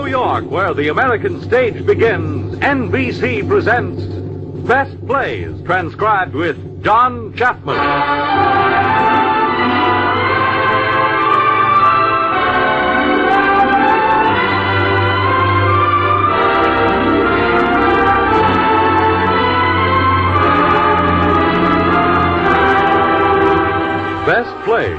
New York, where the American stage begins, NBC presents Best Plays, transcribed with John Chapman. Best Plays,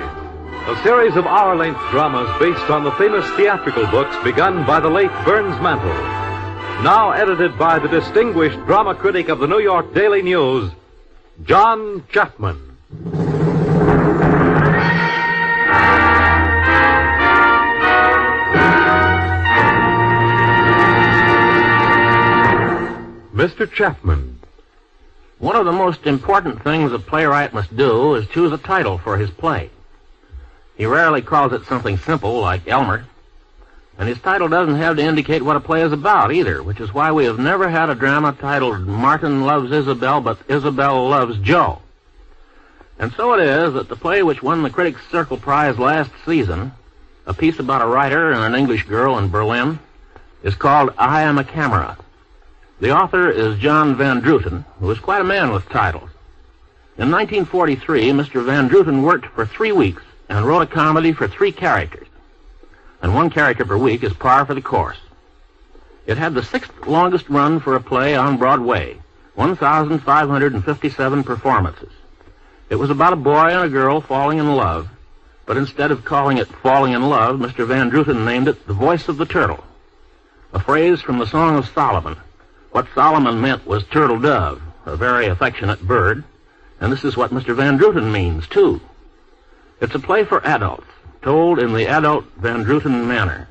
a series of hour-length dramas based on the famous theatrical books begun by the late Burns Mantle. Now edited by the distinguished drama critic of the New York Daily News, John Chapman. Mr. Chapman. One of the most important things a playwright must do is choose a title for his play. He rarely calls it something simple like Elmer, and his title doesn't have to indicate what a play is about either, which is why we have never had a drama titled Martin Loves Isabel, but Isabel Loves Joe. And so it is that the play which won the Critics' Circle Prize last season, a piece about a writer and an English girl in Berlin, is called I Am a Camera. The author is John Van Druten, who is quite a man with titles. In 1943, Mr. Van Druten worked for 3 weeks and wrote a comedy for 3 characters. And 1 character per week is par for the course. It had the 6th longest run for a play on Broadway, 1,557 performances. It was about a boy and a girl falling in love, but instead of calling it Falling in Love, Mr. Van Druten named it The Voice of the Turtle, a phrase from the Song of Solomon. What Solomon meant was turtle dove, a very affectionate bird, and this is what Mr. Van Druten means, too. It's a play for adults, told in the adult Van Druten manner.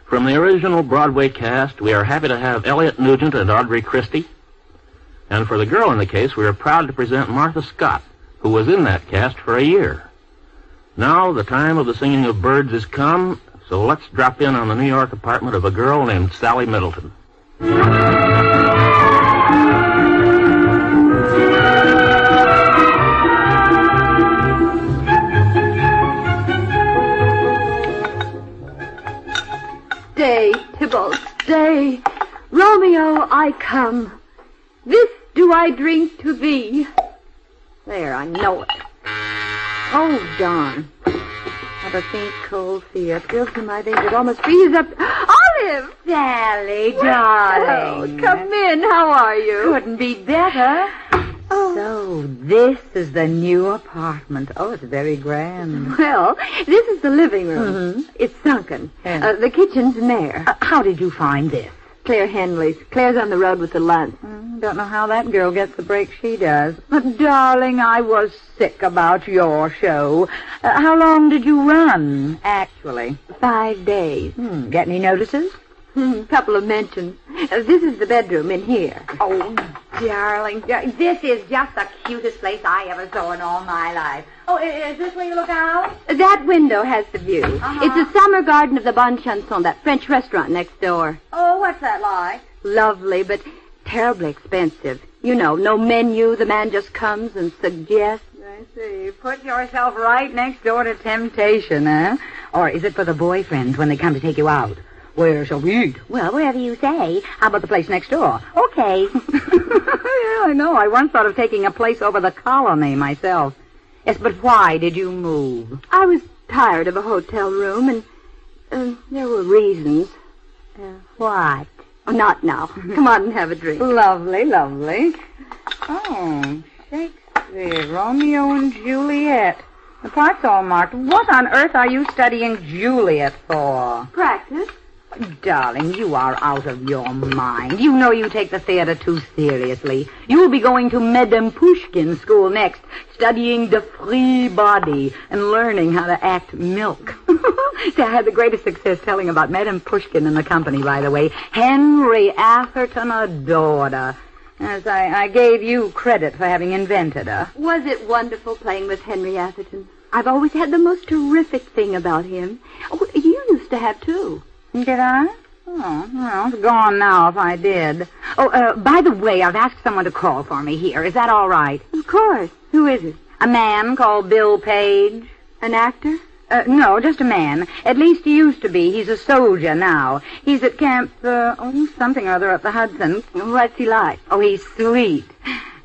From the original Broadway cast, we are happy to have Elliot Nugent and Audrey Christie. And for the girl in the case, we are proud to present Martha Scott, who was in that cast for a year. Now, the time of the singing of birds is come, so let's drop in on the New York apartment of a girl named Sally Middleton. Stay, Tybalt, stay. Romeo, I come. This do I drink to thee. There, I know it. Oh, darn. Have a faint cold fear. Fills to my veins. It almost freezes up. Olive! Sally, darling. Oh, come in. How are you? Couldn't be better. Oh. So, this is the new apartment. Oh, it's very grand. Well, this is the living room. Mm-hmm. It's sunken. Yeah. The kitchen's in there. How did you find this? Claire Henley's. Claire's on the road with the lunch. Don't know how that girl gets the break she does. But, darling, I was sick about your show. How long did you run, actually? 5 days. Get any notices? Couple of mentions. This is the bedroom in here. Oh, darling, this is just the cutest place I ever saw in all my life. Oh, is this where you look out? That window has the view. Uh-huh. It's the summer garden of the Bon Chanson, that French restaurant next door. Oh, what's that like? Lovely, but terribly expensive. You know, no menu. The man just comes and suggests. I see. Put yourself right next door to temptation, eh? Or is it for the boyfriends when they come to take you out? Where shall we eat? Well, wherever you say. How about the place next door? Okay. Yeah, I know. I once thought of taking a place over the Colony myself. Yes, but why did you move? I was tired of a hotel room, and there were reasons. What? Oh, not now. Come on and have a drink. Lovely, lovely. Oh, Shakespeare, Romeo and Juliet. The part's all marked. What on earth are you studying Juliet for? Practice. Darling, you are out of your mind. You know you take the theater too seriously. You'll be going to Madame Pushkin school next, studying the free body and learning how to act milk. See, I had the greatest success telling about Madame Pushkin in the company, by the way. Henry Atherton adored her. As I gave you credit for having invented her. Was it wonderful playing with Henry Atherton? I've always had the most terrific thing about him. Oh, you used to have, too. Did I? Oh, well, it's gone now if I did. Oh, by the way, I've asked someone to call for me here. Is that all right? Of course. Who is it? A man called Bill Page. An actor? No, just a man. At least he used to be. He's a soldier now. He's at camp, something or other up the Hudson. What's he like? Oh, he's sweet.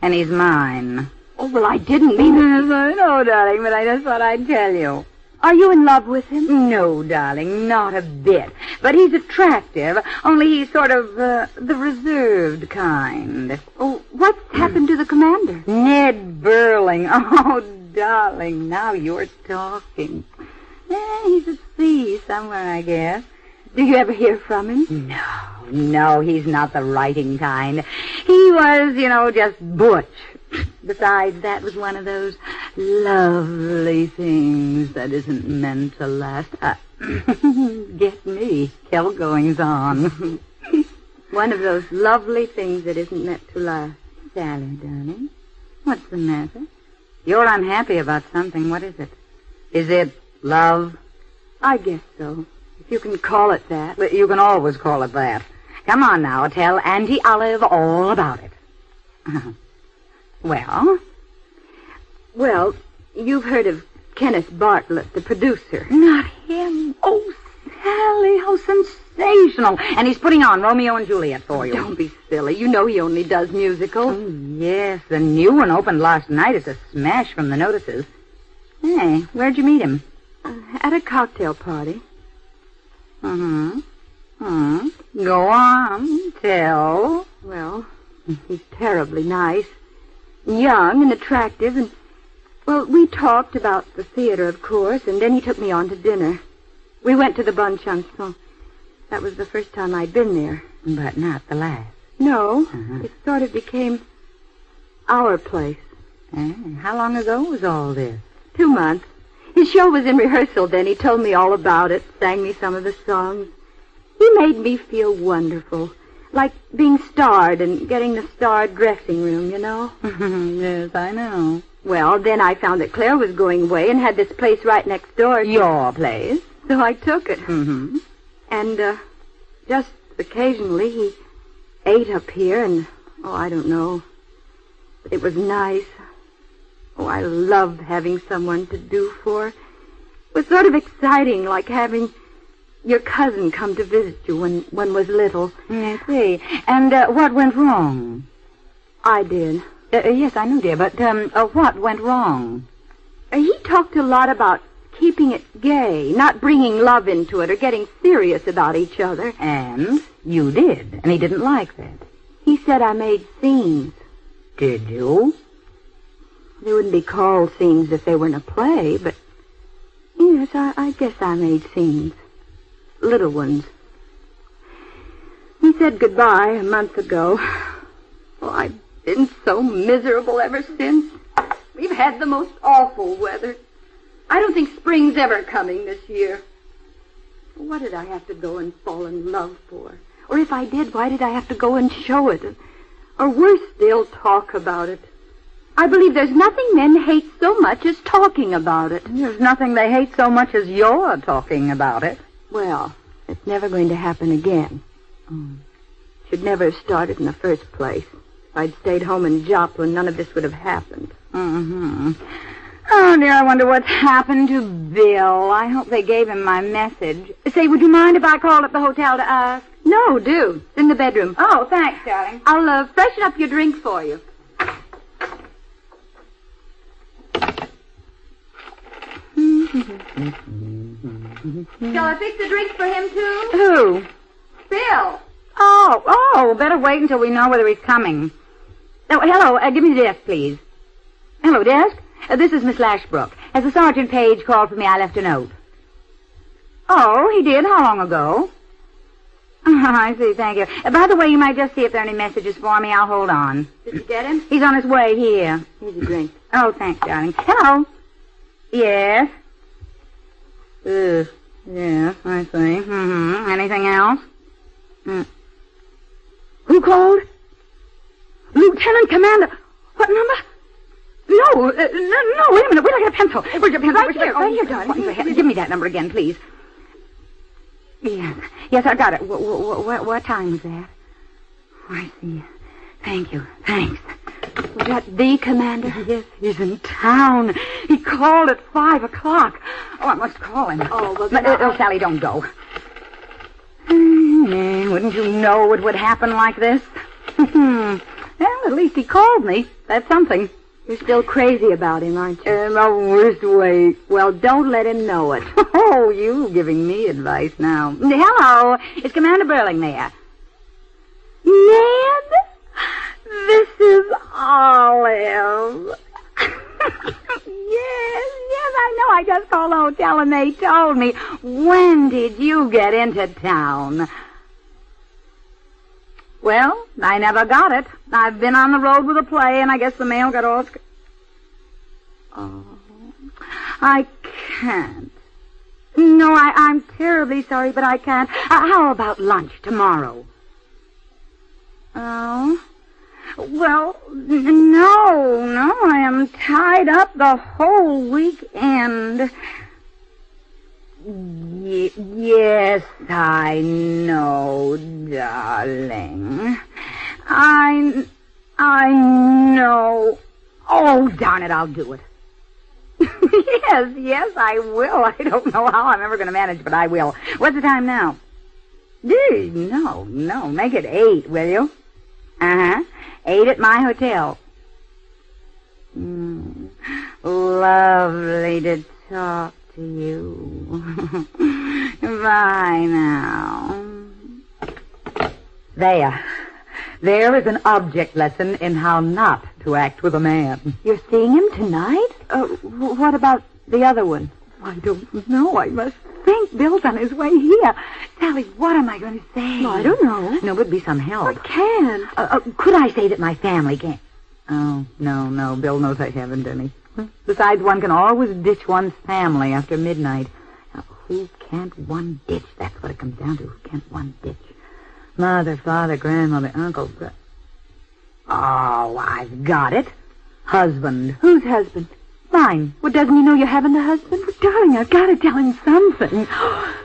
And he's mine. Oh, well, I didn't mean it. I know, darling, but I just thought I'd tell you. Are you in love with him? No, darling, not a bit. But he's attractive, only he's sort of, the reserved kind. Oh, what's happened to the commander? Ned Burling. Oh, darling, now you're talking. He's at sea somewhere, I guess. Do you ever hear from him? No, he's not the writing kind. He was, just butch. Besides, that was one of those lovely things that isn't meant to last. Get me, hell goings on. One of those lovely things that isn't meant to last. Sally, darling, what's the matter? You're unhappy about something. What is it? Is it love? I guess so, if you can call it that. But you can always call it that. Come on now, tell Auntie Olive all about it. Well? Well, you've heard of Kenneth Bartlett, the producer. Not him. Oh, Sally, how sensational. And he's putting on Romeo and Juliet for you. Don't be silly. You know he only does musicals. Oh, yes, the new one opened last night. It's a smash from the notices. Hey, where'd you meet him? At a cocktail party. Go on, tell. Well, he's terribly nice. Young and attractive, and, well, we talked about the theater, of course, and then he took me on to dinner. We went to the Bon Chanson. That was the first time I'd been there. But not the last. No, it sort of became our place. How long ago was all this? 2 months. His show was in rehearsal then. He told me all about it, sang me some of the songs. He made me feel wonderful. Like being starred and getting the starred dressing room, you know? Yes, I know. Well, then I found that Claire was going away and had this place right next door. Your place? So I took it. Mm-hmm. And, just occasionally he ate up here and, I don't know. It was nice. Oh, I loved having someone to do for. It was sort of exciting, like having your cousin come to visit you when one was little. I see. And what went wrong? I did. Yes, I know, dear, but what went wrong? He talked a lot about keeping it gay, not bringing love into it or getting serious about each other. And you did, and he didn't like that. He said I made scenes. Did you? They wouldn't be called scenes if they were in a play, but yes, I guess I made scenes. Little ones. He said goodbye a month ago. Oh, I've been so miserable ever since. We've had the most awful weather. I don't think spring's ever coming this year. What did I have to go and fall in love for? Or if I did, why did I have to go and show it? Or worse still, talk about it? I believe there's nothing men hate so much as talking about it. There's nothing they hate so much as you're talking about it. Well, it's never going to happen again. Should never have started in the first place. If I'd stayed home in Joplin, none of this would have happened. Mm-hmm. Oh, dear, I wonder what's happened to Bill. I hope they gave him my message. Say, would you mind if I called at the hotel to ask? No, do. It's in the bedroom. Oh, thanks, darling. I'll freshen up your drink for you. Shall I fix the drinks for him, too? Who? Bill. Oh, better wait until we know whether he's coming. Oh, hello, give me the desk, please. Hello, desk. This is Miss Lashbrook. As the Sergeant Page called for me, I left a note. Oh, he did? How long ago? I see, thank you. By the way, you might just see if there are any messages for me. I'll hold on. Did you get him? He's on his way here. Here's a drink. Oh, thanks, darling. Hello. Yes. Yes, I see. Mm-hmm. Anything else? Who called? Lieutenant Commander. What number? No, wait a minute. Wait, I got a pencil. Where's your pencil? Right here, darling. Give me that number again, please. Yes, I got it. What time was that? Oh, I see. Thank you. Thanks. Was that the commander? Yes, he's in town. He called at 5 o'clock. Oh, I must call him. Oh, well, Oh, Sally, don't go. Wouldn't you know it would happen like this? Well, at least he called me. That's something. You're still crazy about him, aren't you? In the worst way. Well, don't let him know it. Oh, you giving me advice now. Hello, it's Commander Burling there. Ned, this is Olive. Yes, I know. I just called the hotel and they told me. When did you get into town? Well, I never got it. I've been on the road with a play, and I guess the mail got all... Oh, I can't. No, I'm terribly sorry, but I can't. How about lunch tomorrow? Oh? Well, no, I am tied up the whole weekend. Yes, I know, darling. I know. Oh, darn it, I'll do it. Yes, I will. I don't know how I'm ever going to manage, but I will. What's the time now? No, make it 8, will you? 8 at my hotel. Lovely to talk to you. Bye now. There is an object lesson in how not to act with a man. You're seeing him tonight? What about the other one? I don't know. I must think. Bill's on his way here. Sally, what am I going to say? No, I don't know. No, but be some help. What can? Could I say that my family can't? Oh, no. Bill knows I haven't any. Besides, one can always ditch one's family after midnight. Now, who can't one ditch? That's what it comes down to. Who can't one ditch? Mother, father, grandmother, uncle. Oh, I've got it. Husband. Whose husband? Mine. Well, doesn't he know you're having the husband? But, darling, I've got to tell him something.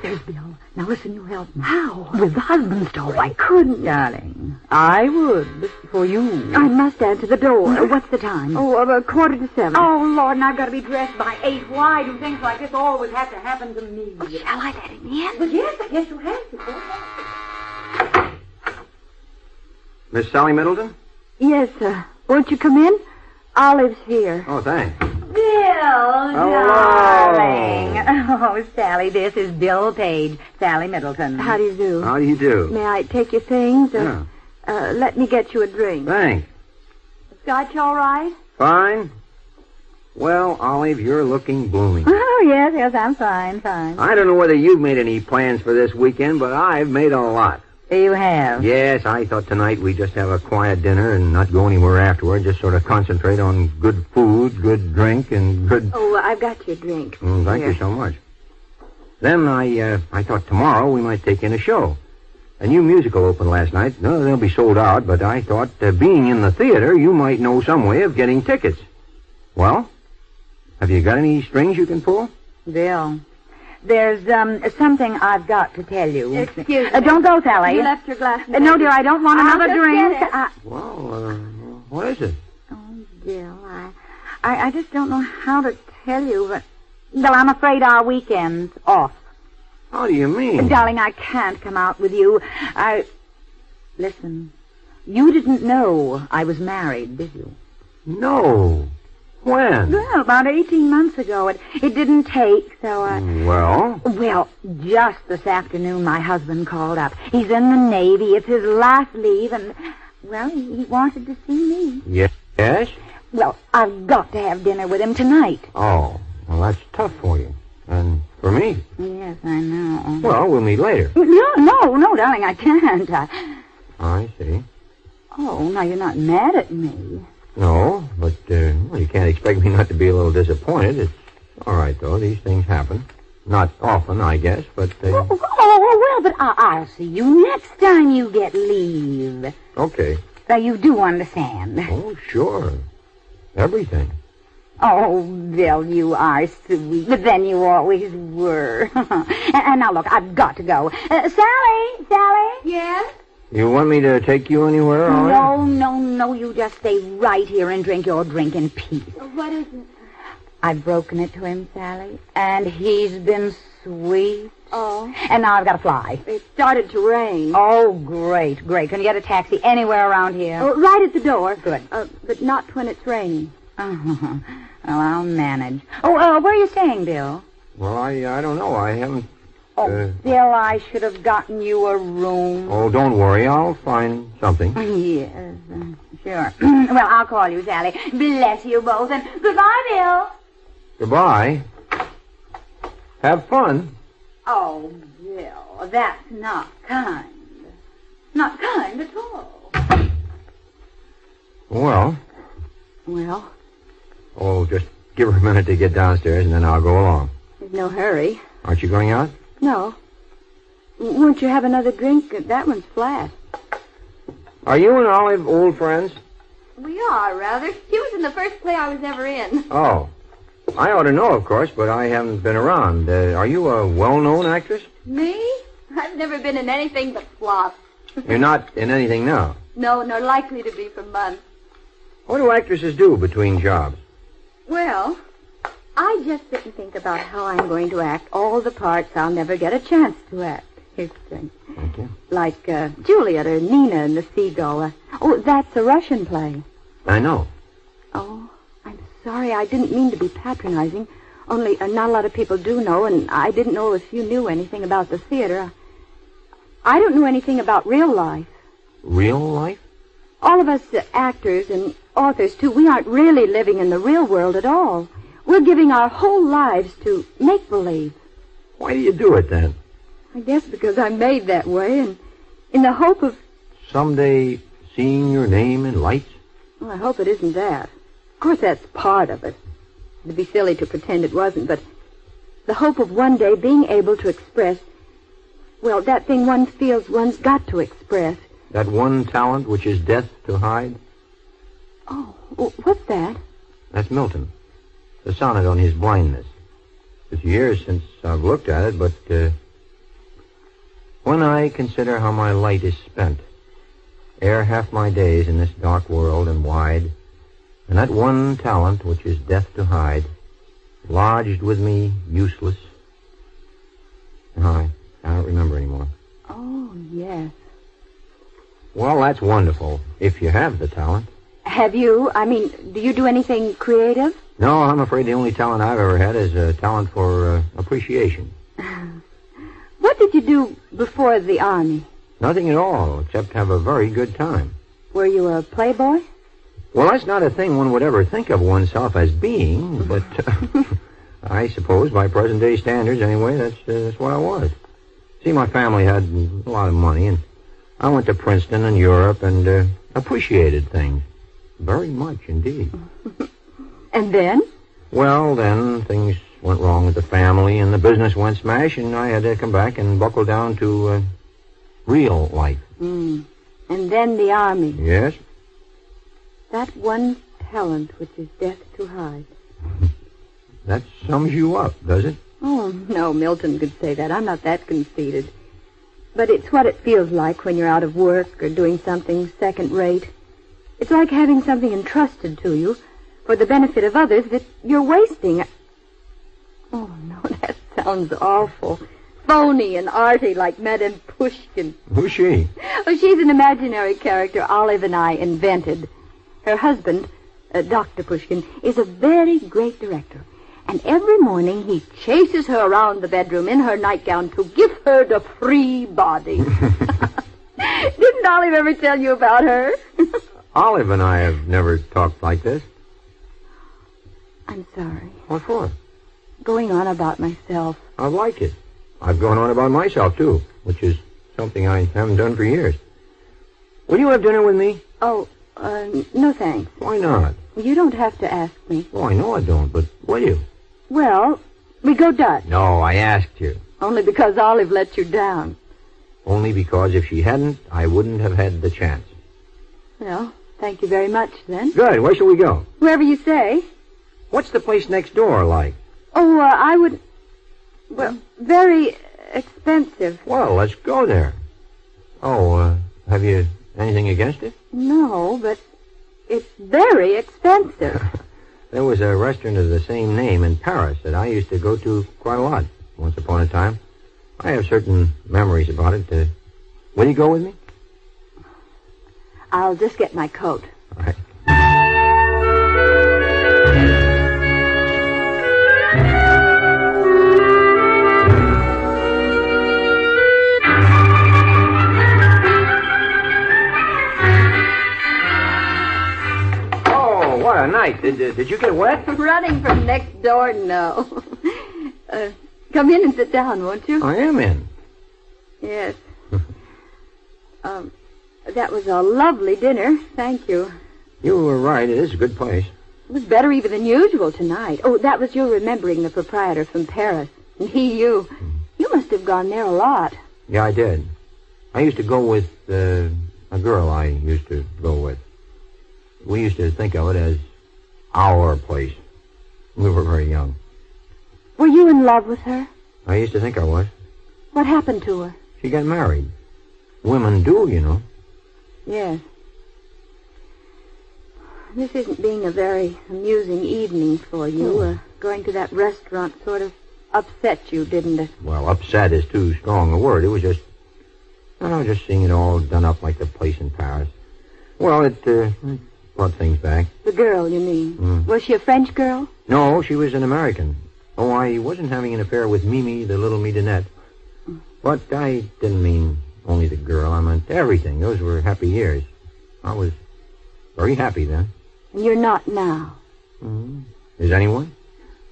There's Bill. Now, listen, you help me. How? With the husband stove. I couldn't. Darling, I would for you. I must answer the door. What's the time? Oh, 7:15. Oh, Lord, and I've got to be dressed by 8. Why do things like this always have to happen to me? Oh, shall I let him in? Well, yes, I guess you have to. Miss Sally Middleton? Yes, sir. Won't you come in? Olive's here. Oh, thanks. Bill, darling. Oh, Sally, this is Bill Page, Sally Middleton. How do you do? How do you do? May I take your things? Yeah. Let me get you a drink. Thanks. Scotch all right? Fine. Well, Olive, you're looking blooming. Oh, yes, I'm fine. I don't know whether you've made any plans for this weekend, but I've made a lot. You have? Yes, I thought tonight we'd just have a quiet dinner and not go anywhere afterward. Just sort of concentrate on good food, good drink, and good... Oh, I've got your drink. Thank you so much. Then I thought tomorrow we might take in a show. A new musical opened last night. No, they'll be sold out, but I thought, being in the theater, you might know some way of getting tickets. Well, have you got any strings you can pull? Bill, there's something I've got to tell you. Excuse me. Don't go, Sally. You left your glass. No, dear, I don't want another drink. Well, what is it? Oh, Bill, I just don't know how to tell you, but... Well, I'm afraid our weekend's off. How do you mean? Darling, I can't come out with you. Listen, you didn't know I was married, did you? No. When? Well, about 18 months ago. It didn't take, so Well? Well, just this afternoon my husband called up. He's in the Navy. It's his last leave, and, well, he wanted to see me. Yes? Well, I've got to have dinner with him tonight. Oh, well, that's tough for you. And for me. Yes, I know. Well, we'll meet later. No, darling, I can't. I see. Oh, now you're not mad at me. No, but well, you can't expect me not to be a little disappointed. It's all right, though. These things happen. Not often, I guess, but... well, but I'll see you next time you get leave. Okay. Now, you do understand. Oh, sure. Everything. Oh, Bill, you are sweet, but then you always were. And now, look, I've got to go. Sally? Yes? You want me to take you anywhere, Olive? No. You just stay right here and drink your drink in peace. What is it? I've broken it to him, Sally, and he's been sweet. Oh. And now I've got to fly. It started to rain. Oh, great. Can you get a taxi anywhere around here? Oh, right at the door. Good. But not when it's raining. Well, I'll manage. Oh, where are you staying, Bill? Well, I don't know. I haven't... Bill, I should have gotten you a room. Oh, don't worry. I'll find something. Yes, sure. Well, I'll call you, Sally. Bless you both, and goodbye, Bill. Goodbye. Have fun. Oh, Bill, that's not kind. Not kind at all. Well, Well, just give her a minute to get downstairs, and then I'll go along. there's no hurry. Aren't you going out? No. Won't you have another drink? That one's flat. Are you and Olive old friends? We are, rather. He was in the first play I was ever in. Oh. I ought to know, of course, but I haven't been around. Are you a well-known actress? Me? I've never been in anything but flops. You're not in anything now. No, nor likely to be for months. What do actresses do between jobs? Well, I just sit and think about how I'm going to act all the parts I'll never get a chance to act. Here's the thing. Thank you. Like Juliet or Nina in The Seagull. That's a Russian play. I know. Oh, I'm sorry. I didn't mean to be patronizing. Only not a lot of people do know, and I didn't know if you knew anything about the theater. I don't know anything about real life. Real life? All of us actors and authors, too, we aren't really living in the real world at all. We're giving our whole lives to make-believe. Why do you do it, then? I guess because I'm made that way, and in the hope of... Someday seeing your name in lights? Well, I hope it isn't that. Of course, that's part of it. It'd be silly to pretend it wasn't, but the hope of one day being able to express, well, that thing one feels one's got to express. That one talent which is death to hide? Oh, what's that? That's Milton. The sonnet on his blindness. It's years since I've looked at it, but when I consider how my light is spent, ere half my days in this dark world and wide, and that one talent which is death to hide, lodged with me useless. No, I don't remember anymore. Oh, yes. Well, that's wonderful, if you have the talent. Have you? I mean, do you do anything creative? No, I'm afraid the only talent I've ever had is a talent for appreciation. What did you do before the Army? Nothing at all, except have a very good time. Were you a playboy? Well, that's not a thing one would ever think of oneself as being, but I suppose by present-day standards, anyway, that's what I was. See, my family had a lot of money, and I went to Princeton and Europe and appreciated things. Very much indeed. And then? Well, then things went wrong with the family, and the business went smash, and I had to come back and buckle down to real life. And then the Army. Yes? That one talent which is death to hide. That sums you up, does it? Oh, no, Milton could say that. I'm not that conceited. But it's what it feels like when you're out of work or doing something second-rate. It's like having something entrusted to you for the benefit of others that you're wasting. Oh, no, that sounds awful. Phony and arty like Madame Pushkin. Who's she? Oh, she's an imaginary character Olive and I invented. Her husband, Dr. Pushkin, is a very great director. And every morning he chases her around the bedroom in her nightgown to give her the free body. Didn't Olive ever tell you about her? Olive and I have never talked like this. I'm sorry. What for? Going on about myself. I like it. I've gone on about myself, too, which is something I haven't done for years. Will you have dinner with me? Oh, no thanks. Why not? You don't have to ask me. Oh, I know I don't, but will you? Well, we go Dutch. No, I asked you. Only because Olive let you down. Only because if she hadn't, I wouldn't have had the chance. Well, thank you very much, then. Good. Where shall we go? Wherever you say. What's the place next door like? Oh, I would... Well, very expensive. Well, let's go there. Oh, Have you anything against it? No, but it's very expensive. There was a restaurant of the same name in Paris that I used to go to quite a lot once upon a time. I have certain memories about it. Will you go with me? I'll just get my coat. All right. Oh, what a night. Did you get wet? Running from next door, no. Come in and sit down, won't you? I am in. Yes. That was a lovely dinner. Thank you. You were right. It is a good place. It was better even than usual tonight. Oh, that was you remembering the proprietor from Paris. And you. You must have gone there a lot. Yeah, I did. I used to go with a girl I used to go with. We used to think of it as our place. We were very young. Were you in love with her? I used to think I was. What happened to her? She got married. Women do, you know. Yes. This isn't being a very amusing evening for you. Going to that restaurant sort of upset you, didn't it? Well, upset is too strong a word. It was just seeing it all done up like the place in Paris. Well, it brought things back. The girl, you mean? Was she a French girl? No, she was an American. Oh, I wasn't having an affair with Mimi, the little Midinette. But I didn't mean only the girl. I meant everything. Those were happy years. I was very happy then. And you're not now. Is anyone?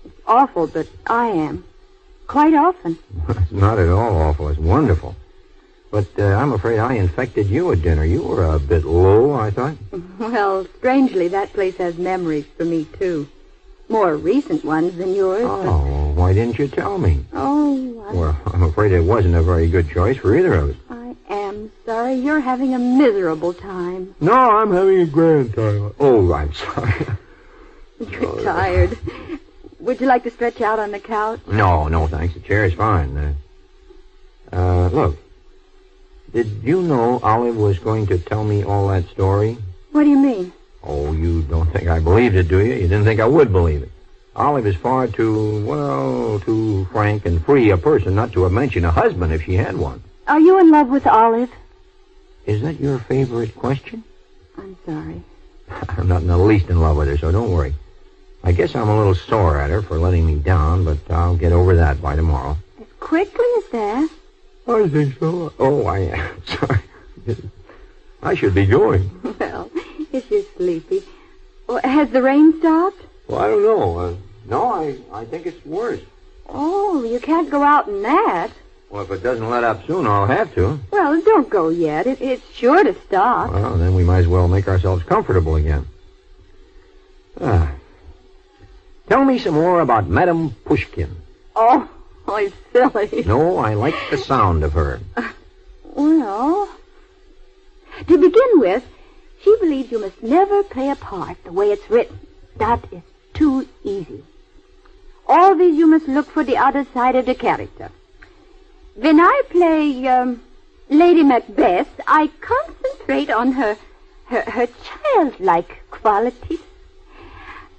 It's awful, but I am. Quite often. It's not at all awful. It's wonderful. But I'm afraid I infected you at dinner. You were a bit low, I thought. Well, strangely, that place has memories for me, too. More recent ones than yours. Oh, why didn't you tell me? Well, I'm afraid it wasn't a very good choice for either of us. I am sorry. You're having a miserable time. No, I'm having a grand time. Oh, I'm sorry. You're tired. Would you like to stretch out on the couch? No, thanks. The chair is fine. Look. Did you know Olive was going to tell me all that story? What do you mean? Oh, you don't think I believed it, do you? You didn't think I would believe it. Olive is far too frank and free a person not to have mentioned a husband if she had one. Are you in love with Olive? Is that your favorite question? I'm sorry. I'm not in the least in love with her, so don't worry. I guess I'm a little sore at her for letting me down, but I'll get over that by tomorrow. As quickly as that? I think so. Oh, I am. Sorry. I should be going. Well, if you're sleepy. Well, has the rain stopped? Well, I don't know. No, I think it's worse. Oh, you can't go out in that. Well, if it doesn't let up soon, I'll have to. Well, don't go yet. It's sure to stop. Well, then we might as well make ourselves comfortable again. Tell me some more about Madame Pushkin. Oh, it's silly. No, I like the sound of her. Well, to begin with, she believes you must never play a part the way it's written. That is too easy. Always you must look for the other side of the character. When I play Lady Macbeth, I concentrate on her childlike qualities.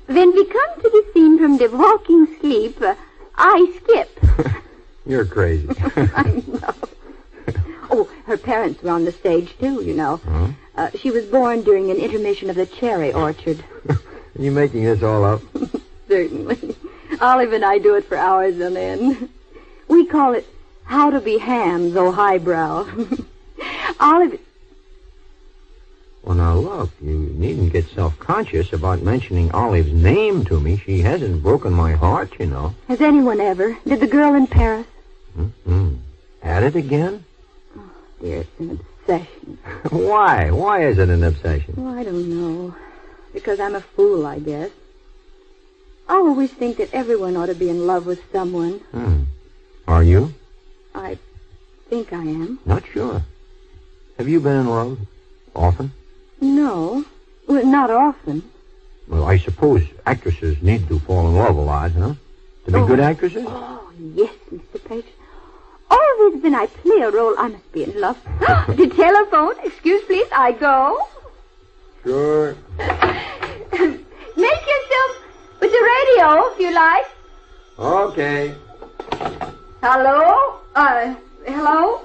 When we come to the scene from the walking sleep, I skip. You're crazy. I know. Oh, her parents were on the stage, too, you know. Huh? She was born during an intermission of the cherry orchard. Are you making this all up? Certainly. Olive and I do it for hours on end. We call it How to Be Ham, though highbrow. Olive... Well, now, look, you needn't get self-conscious about mentioning Olive's name to me. She hasn't broken my heart, you know. Has anyone ever? Did the girl in Paris? At it again? Oh, dear, it's an obsession. Why? Why is it an obsession? Oh, I don't know. Because I'm a fool, I guess. I always think that everyone ought to be in love with someone. Are you? I think I am. Not sure. Have you been in love often? No. Well, not often. Well, I suppose actresses need to fall in love a lot, huh? To be good actresses? Oh, yes, Mr. Page. Always then I play a role. I must be in love. The telephone. Excuse, please. I go. Sure. Make yourself with the radio, if you like. Okay. Hello? Hello?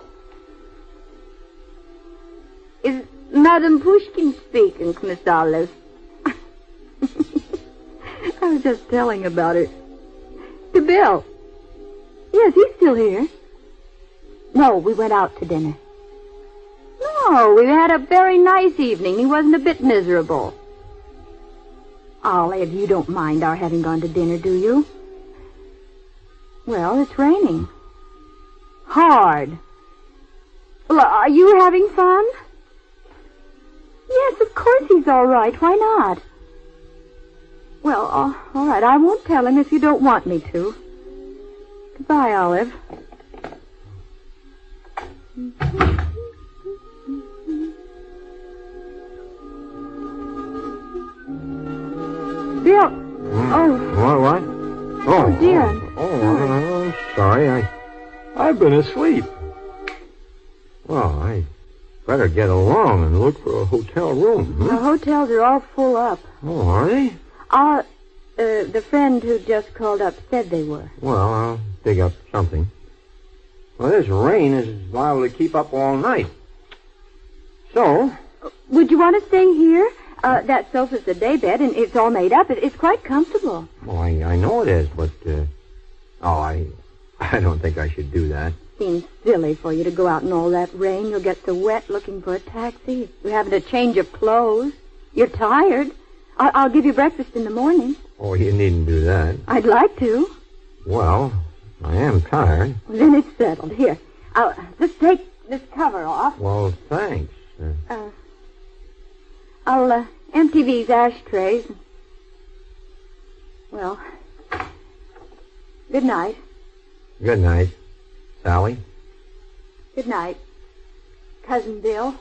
Is Madame Pushkin speaking, Miss Olive? I was just telling about it. To Bill. Yes, he's still here. No, we went out to dinner. No, we had a very nice evening. He wasn't a bit miserable. Olive, you don't mind our having gone to dinner, do you? Well, it's raining. Hard. Well, are you having fun? Yes, of course he's all right. Why not? Well, all right. I won't tell him if you don't want me to. Goodbye, Olive. Bill. Oh. What? Oh, dear. I'm sorry. I've been asleep. Well, I better get along and look for a hotel room. The hotels are all full up. Oh, are they? The friend who just called up said they were. Well, I'll dig up something. Well, this rain is liable to keep up all night. So? Would you want to stay here? That sofa's a daybed, and it's all made up. It's quite comfortable. Well, I know it is, but, I don't think I should do that. Seems silly for you to go out in all that rain. You'll get so wet looking for a taxi. You're having to change your clothes. You're tired. I'll give you breakfast in the morning. Oh, you needn't do that. I'd like to. Well, I am tired. Then it's settled. Here, I'll just take this cover off. Well, thanks. I'll empty these ashtrays. Well, good night. Good night, Sally. Good night, Cousin Bill.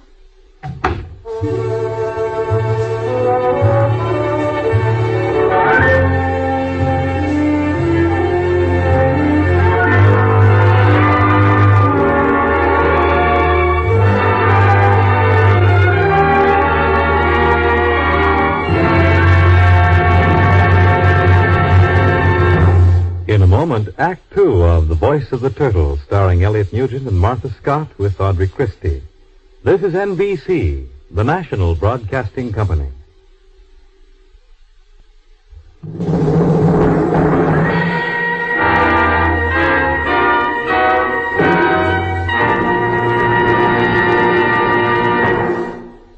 In a moment, Act Two of The Voice of the Turtle, starring Elliot Nugent and Martha Scott with Audrey Christie. This is NBC, the National Broadcasting Company.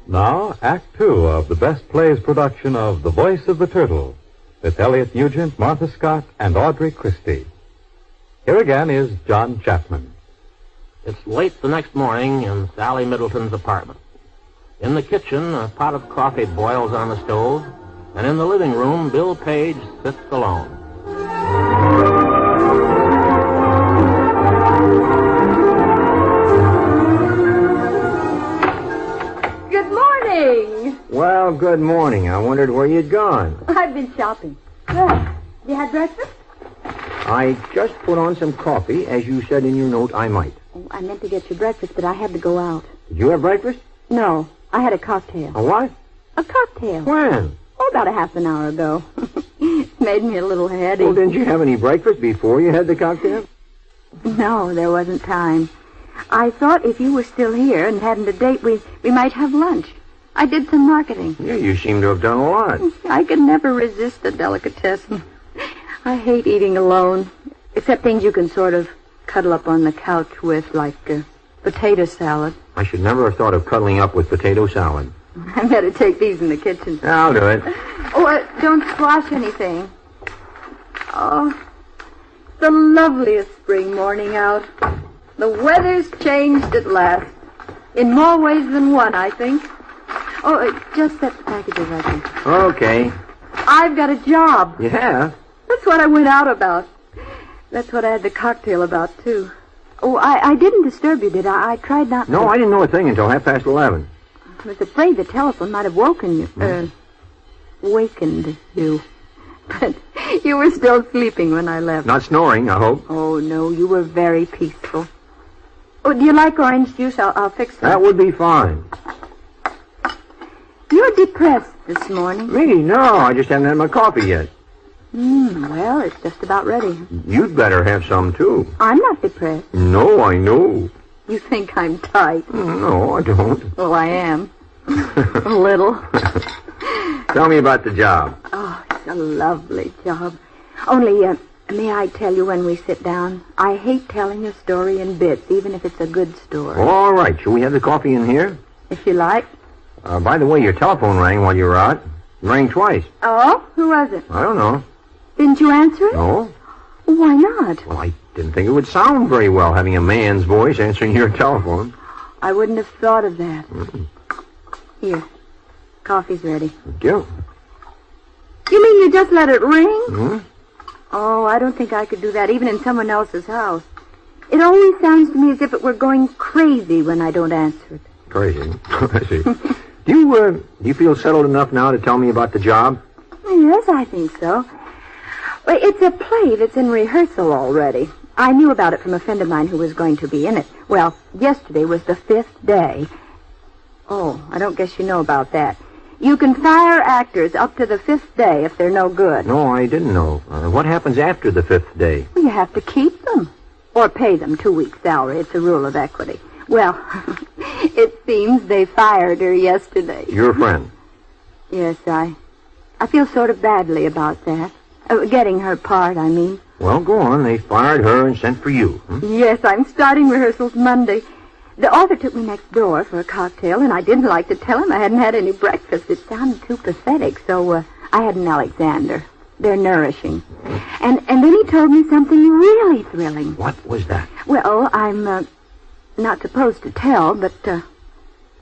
Now, Act Two of the Best Plays production of The Voice of the Turtle, with Elliot Nugent, Martha Scott, and Audrey Christie. Here again is John Chapman. It's late the next morning in Sally Middleton's apartment. In the kitchen, a pot of coffee boils on the stove, and in the living room, Bill Page sits alone. Good morning. Well, good morning. I wondered where you'd gone. I've been shopping. Good. You had breakfast? I just put on some coffee, as you said in your note I might. Oh, I meant to get you breakfast, but I had to go out. Did you have breakfast? No, I had a cocktail. A what? A cocktail. When? Oh, about a half an hour ago. It made me a little heady. Well, didn't you have any breakfast before you had the cocktail? No, there wasn't time. I thought if you were still here and hadn't a date, we might have lunch. I did some marketing. Yeah, you seem to have done a lot. I could never resist a delicatessen. I hate eating alone, except things you can sort of cuddle up on the couch with, like potato salad. I should never have thought of cuddling up with potato salad. I better take these in the kitchen. I'll do it. Oh, don't squash anything. Oh, it's the loveliest spring morning out. The weather's changed at last. In more ways than one, I think. Oh, just set the packages, I think. Okay. I've got a job. You have? That's what I went out about. That's what I had the cocktail about, too. Oh, I didn't disturb you, did I? I tried not to. No, I didn't know a thing until 11:30. I was afraid the telephone might have woken you. Wakened you. But you were still sleeping when I left. Not snoring, I hope. Oh, no, you were very peaceful. Oh, do you like orange juice? I'll fix That it. would be fine. You're depressed this morning. Me? No, I just haven't had my coffee yet. Well, it's just about ready. You'd better have some, too. I'm not depressed. No, I know. You think I'm tight. No, I don't. Well, I am. A little. Tell me about the job. Oh, it's a lovely job. Only, may I tell you when we sit down? I hate telling a story in bits, even if it's a good story. All right, shall we have the coffee in here? If you like. By the way, your telephone rang while you were out. It rang twice. Oh? Who was it? I don't know. Didn't you answer it? No? Why not? Well, I didn't think it would sound very well having a man's voice answering your telephone. I wouldn't have thought of that. Here. Coffee's ready. Thank you. You mean you just let it ring? Hmm? Oh, I don't think I could do that, even in someone else's house. It always sounds to me as if it were going crazy when I don't answer it. Crazy. I see. Do you feel settled enough now to tell me about the job? Yes, I think so. Well, it's a play that's in rehearsal already. I knew about it from a friend of mine who was going to be in it. Well, yesterday was the 5th day. Oh, I don't guess you know about that. You can fire actors up to the 5th day if they're no good. No, I didn't know. What happens after the 5th day? Well, you have to keep them. Or pay them 2 weeks' salary. It's a rule of equity. Well, it seems they fired her yesterday. Your friend? Yes, I feel sort of badly about that. Getting her part, I mean. Well, go on. They fired her and sent for you. Hmm? Yes, I'm starting rehearsals Monday. The author took me next door for a cocktail, and I didn't like to tell him I hadn't had any breakfast. It sounded too pathetic, so I had an Alexander. They're nourishing. And then he told me something really thrilling. What was that? Well, I'm not supposed to tell, but,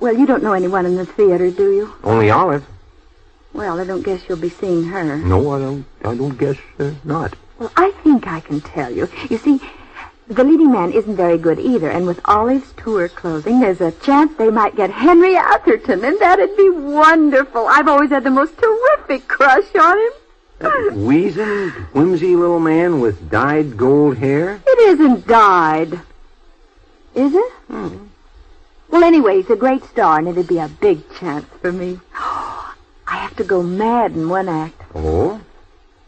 well, you don't know anyone in the theater, do you? Only Olive. Well, I don't guess you'll be seeing her. No, I don't guess not. Well, I think I can tell you. You see, the leading man isn't very good either, and with Olive's tour closing, there's a chance they might get Henry Atherton, and that'd be wonderful. I've always had the most terrific crush on him. That weazened, whimsy little man with dyed gold hair? It isn't dyed. Is it? Well, anyway, he's a great star, and it'd be a big chance for me. I have to go mad in one act. Oh?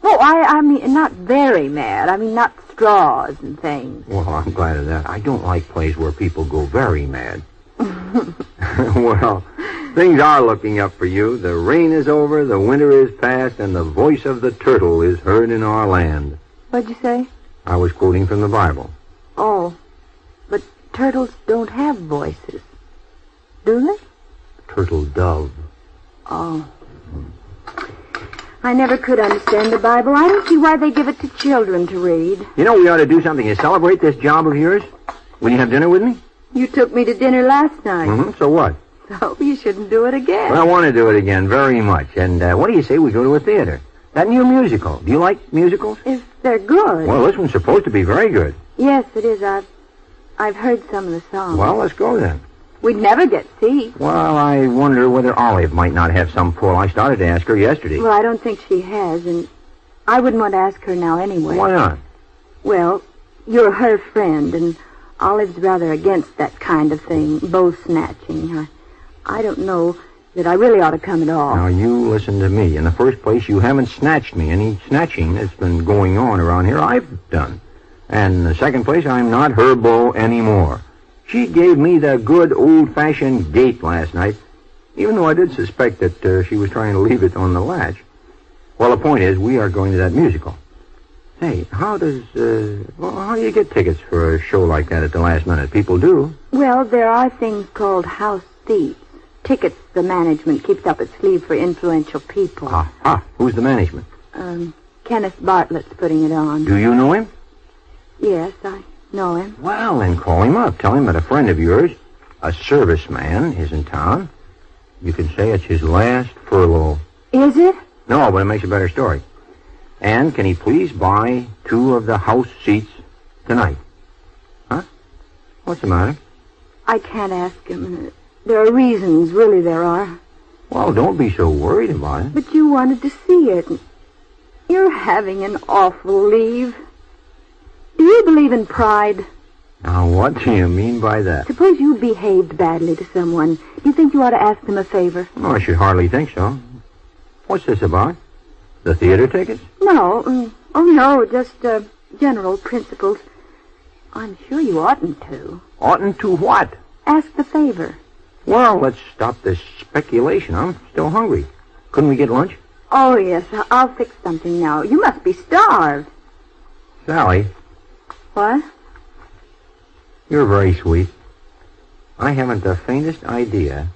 Oh, I mean, not very mad. I mean, not straws and things. Well, I'm glad of that. I don't like plays where people go very mad. Well, things are looking up for you. The rain is over, the winter is past, and the voice of the turtle is heard in our land. What'd you say? I was quoting from the Bible. Oh, but turtles don't have voices, do they? Turtle dove. Oh. I never could understand the Bible. I don't see why they give it to children to read. You know, we ought to do something to celebrate this job of yours. Will you have dinner with me? You took me to dinner last night. Mm-hmm. So what? So you shouldn't do it again. Well, I want to do it again very much. And what do you say we go to a theater? That new musical. Do you like musicals? If they're good. Well, this one's supposed to be very good. Yes, it is. I've heard some of the songs. Well, let's go then. We'd never get seats. Well, I wonder whether Olive might not have some pull. I started to ask her yesterday. Well, I don't think she has, and I wouldn't want to ask her now anyway. Why not? Well, you're her friend, and Olive's rather against that kind of thing, bow snatching. I don't know that I really ought to come at all. Now, you listen to me. In the first place, you haven't snatched me. Any snatching that's been going on around here, I've done. And in the second place, I'm not her beau anymore. She gave me the good old-fashioned gate last night, even though I did suspect that she was trying to leave it on the latch. Well, the point is, we are going to that musical. Say, how do you get tickets for a show like that at the last minute? People do. Well, there are things called house seats. Tickets the management keeps up its sleeve for influential people. Who's the management? Kenneth Bartlett's putting it on. Do you know him? Yes, I know him. Well, then call him up. Tell him that a friend of yours, a serviceman, is in town. You can say it's his last furlough. Is it? No, but it makes a better story. And can he please buy 2 of the house seats tonight? Huh? What's the matter? I can't ask him. There are reasons, really there are. Well, don't be so worried about it. But you wanted to see it. You're having an awful leave. Do you believe in pride? Now, what do you mean by that? Suppose you behaved badly to someone. Do you think you ought to ask them a favor? Oh, I should hardly think so. What's this about? The theater tickets? No. Oh, no, just general principles. I'm sure you oughtn't to. Oughtn't to what? Ask the favor. Well, let's stop this speculation. I'm still hungry. Couldn't we get lunch? Oh, yes, I'll fix something now. You must be starved. Sally, What? you're very sweet. I haven't the faintest idea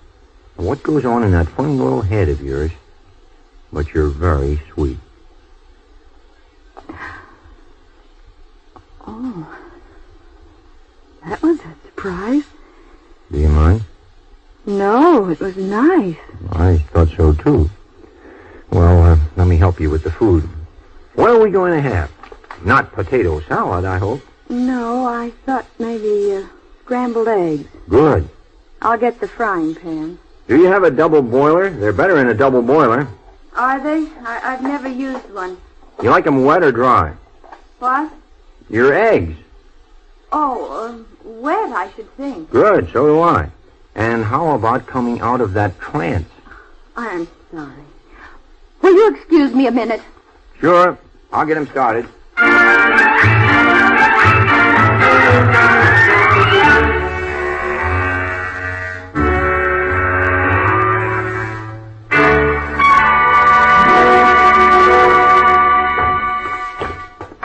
of what goes on in that funny little head of yours, but you're very sweet. Oh, that was a surprise. Do you mind? No, it was nice. I thought so, too. Well, let me help you with the food. What are we going to have? Not potato salad, I hope. No, I thought maybe scrambled eggs. Good. I'll get the frying pan. Do you have a double boiler? They're better in a double boiler. Are they? I've never used one. You like them wet or dry? What? Your eggs. Oh, wet, I should think. Good, so do I. And how about coming out of that trance? I'm sorry. Will you excuse me a minute? Sure. I'll get him started.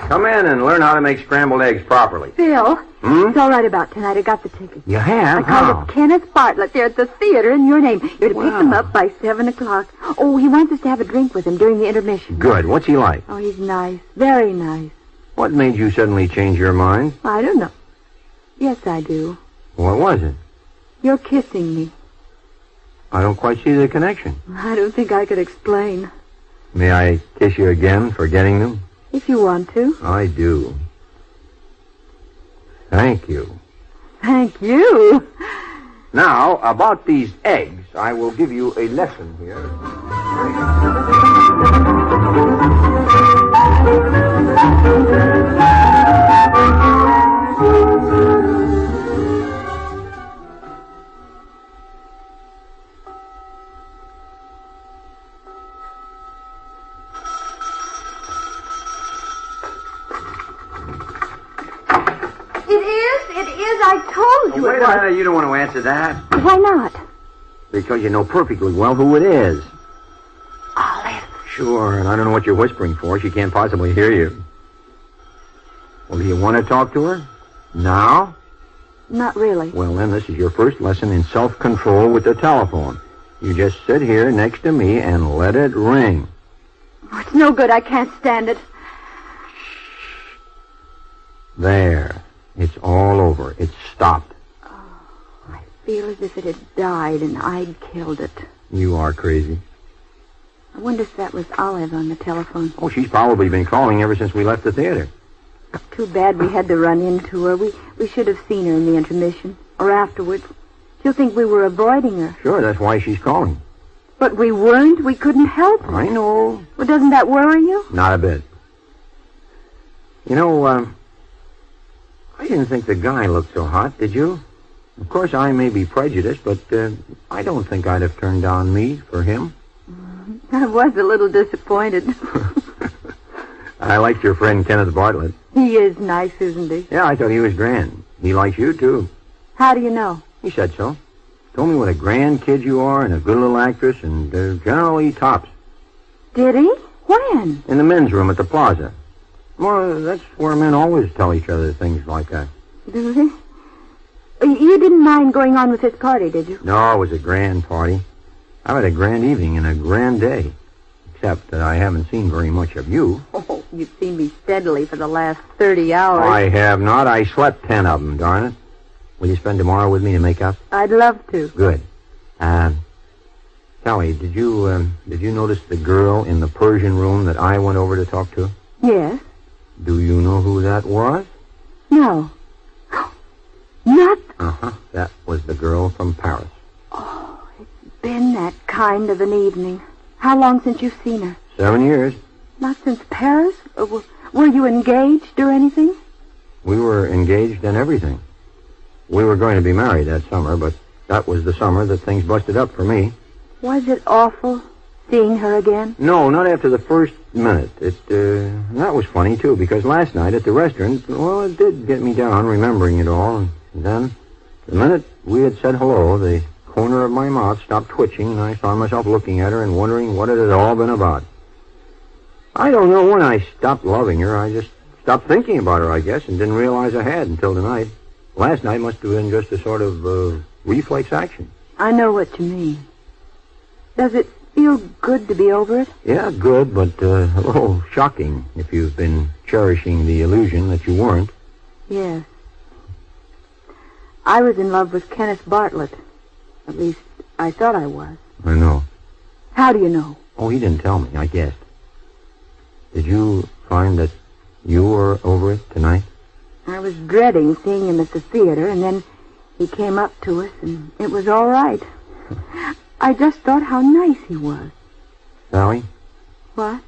Come in and learn how to make scrambled eggs properly. Phil, Hmm? it's all right about tonight. I got the ticket. You have? I called up Kenneth Bartlett there at the theater in your name. You're to pick Wow. them up by 7 o'clock. Oh, he wants us to have a drink with him during the intermission. Good. What's he like? Oh, he's nice. Very nice. What made you suddenly change your mind? I don't know. Yes, I do. What was it? You're kissing me. I don't quite see the connection. I don't think I could explain. May I kiss you again for getting them? If you want to. I do. Thank you. Thank you. Now, about these eggs, I will give you a lesson here. It is. I told you Wait it a was. minute, you don't want to answer that. Why not? Because you know perfectly well who it is. Olive. Sure, and I don't know what you're whispering for. She can't possibly hear you. Well, do you want to talk to her? Now? Not really. Well, then, this is your first lesson in self-control with the telephone. You just sit here next to me and let it ring. Oh, it's no good. I can't stand it. There. It's all over. It's stopped. I feel as if it had died and I'd killed it. You are crazy. I wonder if that was Olive on the telephone. Oh, she's probably been calling ever since we left the theater. Too bad we had to run into her. We should have seen her in the intermission. Or afterwards. She'll think we were avoiding her. Sure, that's why she's calling. But we weren't. We couldn't help her. I know. Well, doesn't that worry you? Not a bit. You know, I didn't think the guy looked so hot, did you? Of course, I may be prejudiced, but I don't think I'd have turned down me for him. I was a little disappointed. I liked your friend Kenneth Bartlett. He is nice, isn't he? Yeah, I thought he was grand. He likes you, too. How do you know? He said so. Told me what a grand kid you are and a good little actress and generally tops. Did he? When? In the men's room at the plaza. Well, that's where men always tell each other things like that. Do he? You didn't mind going on with this party, did you? No, it was a grand party. I've had a grand evening and a grand day. Except that I haven't seen very much of you. Oh, you've seen me steadily for the last 30 hours. I have not. I slept 10 of them, darn it. Will you spend tomorrow with me to make up? I'd love to. Good. Sally, did you notice the girl in the Persian room that I went over to talk to? Yes? Do you know who that was? No. Not... Uh-huh. That was the girl from Paris. Oh, it's been that kind of an evening. How long since you've seen her? 7 years. Not since Paris? Were you engaged or anything? We were engaged and everything. We were going to be married that summer, but that was the summer that things busted up for me. Was it awful seeing her again? No, not after the first minute. That was funny, too, because last night at the restaurant, well, it did get me down remembering it all. And then, the minute we had said hello, the corner of my mouth stopped twitching, and I found myself looking at her and wondering what it had all been about. I don't know when I stopped loving her. I just stopped thinking about her, I guess, and didn't realize I had until tonight. Last night must have been just a sort of reflex action. I know what you mean. Does it feel good to be over it? Yeah, good, but a little shocking if you've been cherishing the illusion that you weren't. Yes. I was in love with Kenneth Bartlett. At least, I thought I was. I know. How do you know? Oh, he didn't tell me. I guessed. Did you find that you were over it tonight? I was dreading seeing him at the theater, and then he came up to us, and it was all right. I just thought how nice he was. Sally? What?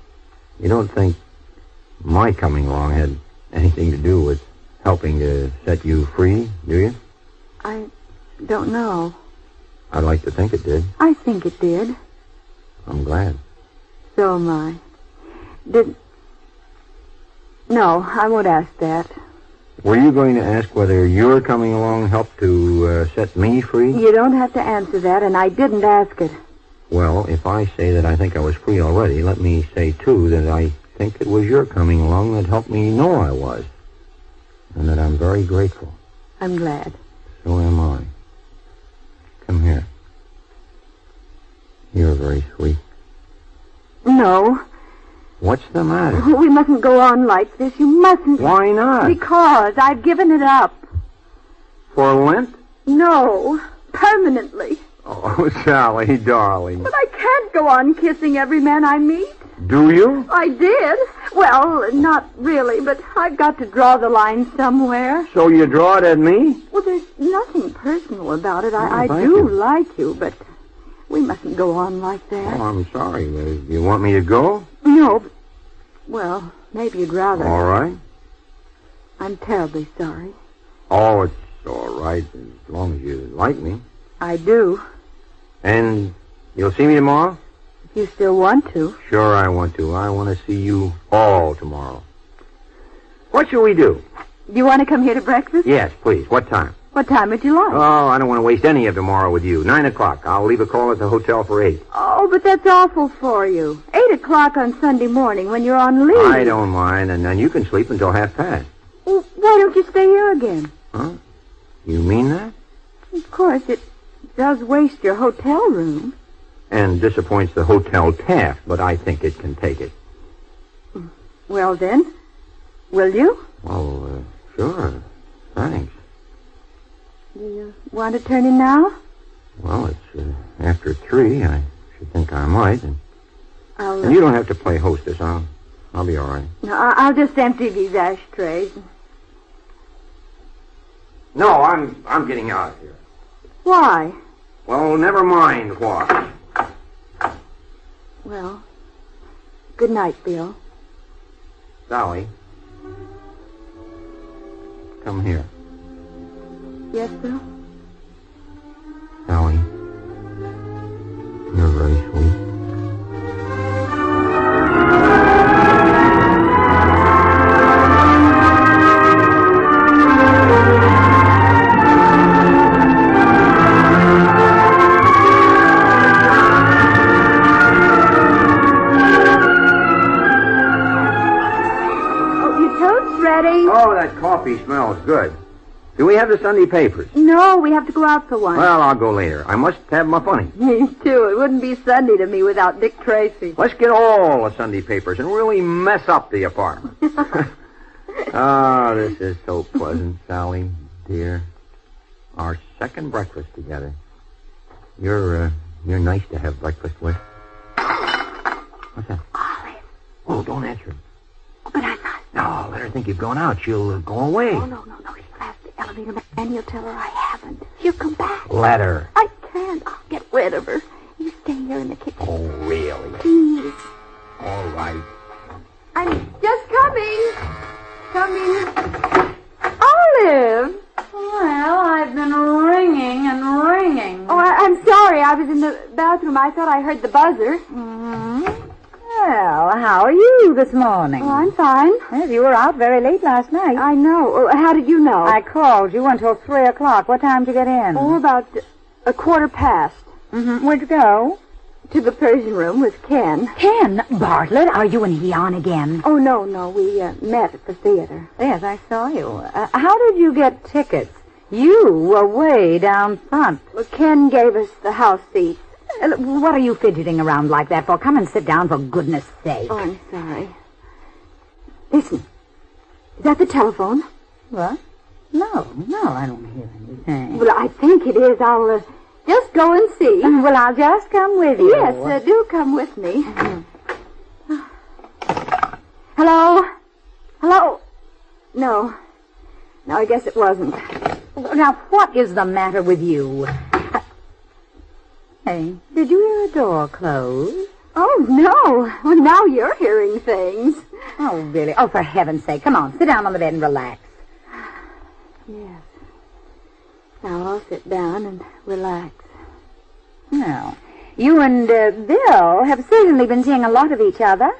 You don't think my coming along had anything to do with helping to set you free, do you? I don't know. I'd like to think it did. I think it did. I'm glad. So am I. No, I won't ask that. Were you going to ask whether your coming along helped to set me free? You don't have to answer that, and I didn't ask it. Well, if I say that I think I was free already, let me say, too, that I think it was your coming along that helped me know I was. And that I'm very grateful. I'm glad. So am I. Come here. You're very sweet. No. What's the matter? We mustn't go on like this. You mustn't. Why not? Because I've given it up. For Lent? No. Permanently. Oh, Sally, darling. But I can't go on kissing every man I meet. Do you? I did. Well, not really, but I've got to draw the line somewhere. So you draw it at me? Well, there's nothing personal about it. I thank do you. like you, but we mustn't go on like that. Oh, I'm sorry. You want me to go? No. Well, maybe you'd rather. All right. I'm terribly sorry. Oh, it's all right as long as you like me. I do. And you'll see me tomorrow? If you still want to. Sure I want to. I want to see you all tomorrow. What shall we do? Do you want to come here to breakfast? Yes, please. What time? What time would you like? Oh, I don't want to waste any of tomorrow with you. 9 o'clock. I'll leave a call at the hotel for 8. Oh, but that's awful for you. 8 o'clock on Sunday morning when you're on leave. I don't mind, and then you can sleep until 1:30. Well, why don't you stay here again? Huh? You mean that? Of course, it does waste your hotel room. And disappoints the hotel staff, but I think it can take it. Well, then, will you? Well, sure. Thanks. Do you want to turn in now? Well, it's after 3. I should think I might. And I'll you don't have to play hostess. I'll be all right. No, I'll just empty these ashtrays. No, I'm getting out of here. Why? Well, never mind why. Well, good night, Bill. Sally. Come here. Yes, Bill? Sally. You're very sweet. Oh, that coffee smells good. Do we have the Sunday papers? No, we have to go out for one. Well, I'll go later. I must have my funny. Me too. It wouldn't be Sunday to me without Dick Tracy. Let's get all the Sunday papers and really mess up the apartment. Oh, this is so pleasant, Sally, dear. Our second breakfast together. You're nice to have breakfast with. What's that? Olive. Oh, don't answer it. But I'm not. No, let her think you've gone out. She'll go away. Oh, no. She'll ask the elevator man, and he'll tell her I haven't. She'll come back. Let her. I can't. I'll get rid of her. You stay here in the kitchen. Oh, really? Please. All right. I'm just coming. Coming. the bathroom. I thought I heard the buzzer. Mm-hmm. Well, how are you this morning? Oh, I'm fine. Yes, you were out very late last night. I know. Oh, how did you know? I called you until 3 o'clock. What time did you get in? Oh, about 1:15. Mm-hmm. Where'd you go? To the Persian room with Ken. Ken? Bartlett, are you and he on again? Oh, no. We met at the theater. Yes, I saw you. How did you get tickets? You were way down front. Well, Ken gave us the house seats. What are you fidgeting around like that for? Come and sit down, for goodness sake. Oh, I'm sorry. Listen. Is that the telephone? What? No, I don't hear anything. Well, I think it is. I'll just go and see. Well, I'll just come with you. Yes, do come with me. Hello? No, I guess it wasn't. Now, what is the matter with you? Hey, did you hear a door close? Oh, no. Well, now you're hearing things. Oh, really? Oh, for heaven's sake. Come on, sit down on the bed and relax. Yes. Now I'll sit down and relax. Now, you and Bill have certainly been seeing a lot of each other.